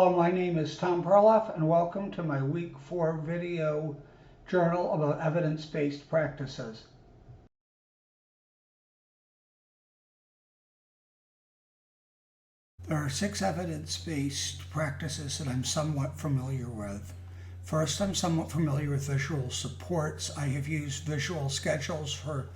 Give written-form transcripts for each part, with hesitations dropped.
Hello, my name is Tom Perloff, and welcome to my Week 4 video journal about evidence-based practices. There are 6 evidence-based practices that I'm somewhat familiar with. First, I'm somewhat familiar with visual supports. I have used visual schedules for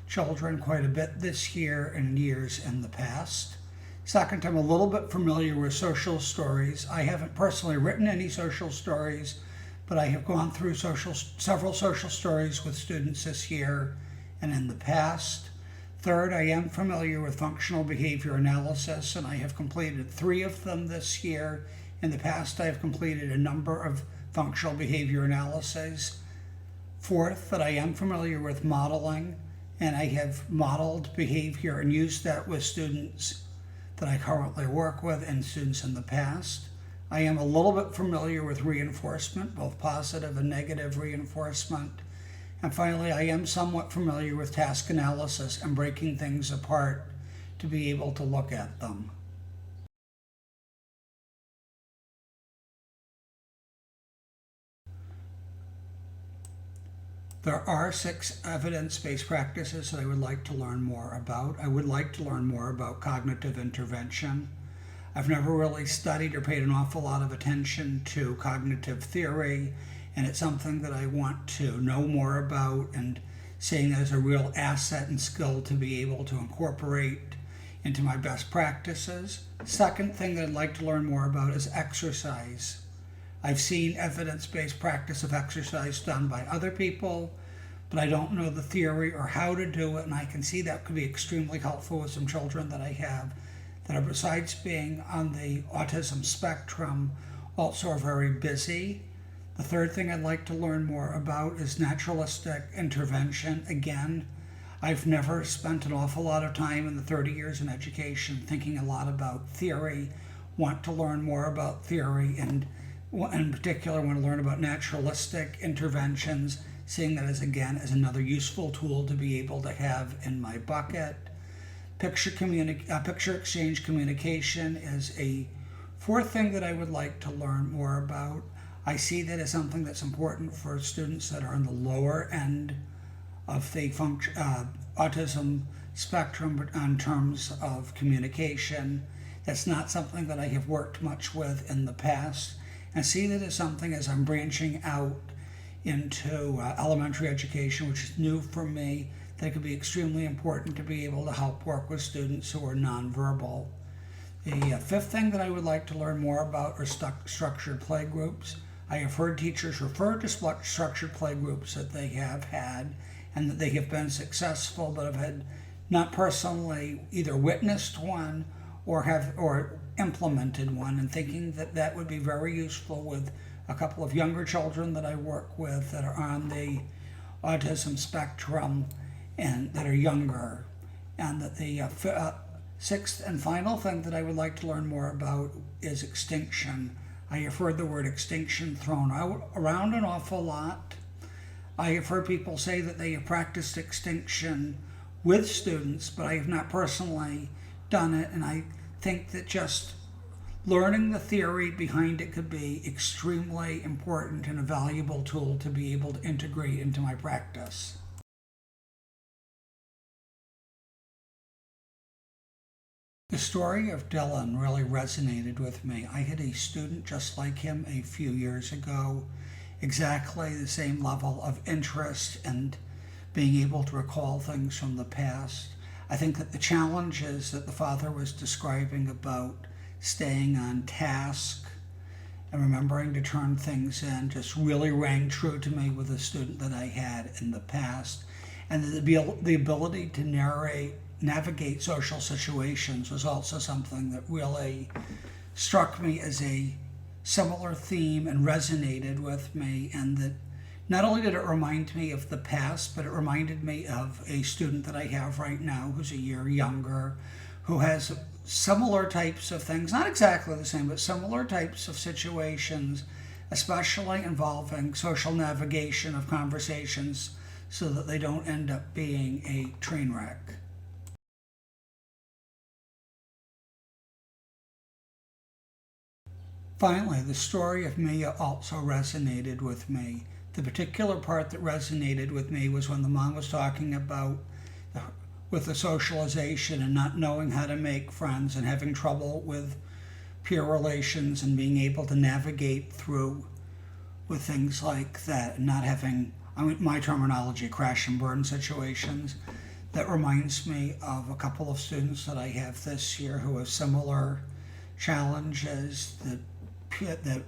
children quite a bit this year and years in the past. Second, I'm a little bit familiar with social stories. I haven't personally written any social stories, but I have gone through several social stories with students this year and in the past. Third, I am familiar with functional behavior analysis, and I have completed 3 of them this year. In the past, I have completed a number of functional behavior analyses. Fourth, that I am familiar with modeling, and I have modeled behavior and used that with students that I currently work with and students in the past. I am a little bit familiar with reinforcement, both positive and negative reinforcement. And finally, I am somewhat familiar with task analysis and breaking things apart to be able to look at them. There are 6 evidence-based practices that I would like to learn more about. I would like to learn more about cognitive intervention. I've never really studied or paid an awful lot of attention to cognitive theory, and it's something that I want to know more about and seeing it as a real asset and skill to be able to incorporate into my best practices. Second thing that I'd like to learn more about is exercise. I've seen evidence-based practice of exercise done by other people, but I don't know the theory or how to do it, and I can see that could be extremely helpful with some children that I have that are, besides being on the autism spectrum, also are very busy. The third thing I'd like to learn more about is naturalistic intervention. Again, I've never spent an awful lot of time in the 30 years in education thinking a lot about theory, want to learn more about theory, and in particular want to learn about naturalistic interventions, seeing that as another useful tool to be able to have in my bucket. Picture exchange communication is a 4th thing that I would like to learn more about. I see that as something that's important for students that are on the lower end of the autism spectrum, but in terms of communication. That's not something that I have worked much with in the past. And see that as something as I'm branching out into elementary education, which is new for me, that could be extremely important to be able to help work with students who are nonverbal. The 5th thing that I would like to learn more about are structured play groups. I have heard teachers refer to structured play groups that they have had and that they have been successful, but have had not personally either witnessed one or implemented one, and thinking that that would be very useful with a couple of younger children that I work with that are on the autism spectrum and that are younger. And that the 6th and final thing that I would like to learn more about is extinction. I have heard the word extinction thrown around an awful lot. I have heard people say that they have practiced extinction with students, but I have not personally done it, and I think that just learning the theory behind it could be extremely important and a valuable tool to be able to integrate into my practice. The story of Dylan really resonated with me. I had a student just like him a few years ago, exactly the same level of interest and being able to recall things from the past. I think that the challenges that the father was describing about staying on task and remembering to turn things in just really rang true to me with a student that I had in the past. And the ability to navigate social situations was also something that really struck me as a similar theme and resonated with me, and that not only did it remind me of the past, but it reminded me of a student that I have right now who's a year younger, who has similar types of things, not exactly the same, but similar types of situations, especially involving social navigation of conversations so that they don't end up being a train wreck. Finally, the story of Mia also resonated with me. The particular part that resonated with me was when the mom was talking about with the socialization and not knowing how to make friends and having trouble with peer relations and being able to navigate through with things like that and not having, my terminology, crash and burn situations. That reminds me of a couple of students that I have this year who have similar challenges, that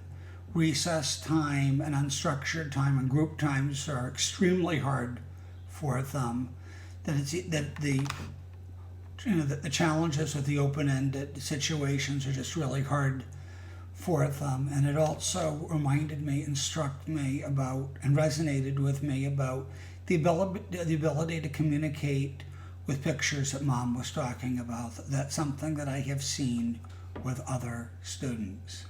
recess time and unstructured time and group times are extremely hard for them. That the challenges with the open-ended situations are just really hard for them. And it also reminded me and struck me about and resonated with me about the ability to communicate with pictures that Mom was talking about. That's something that I have seen with other students.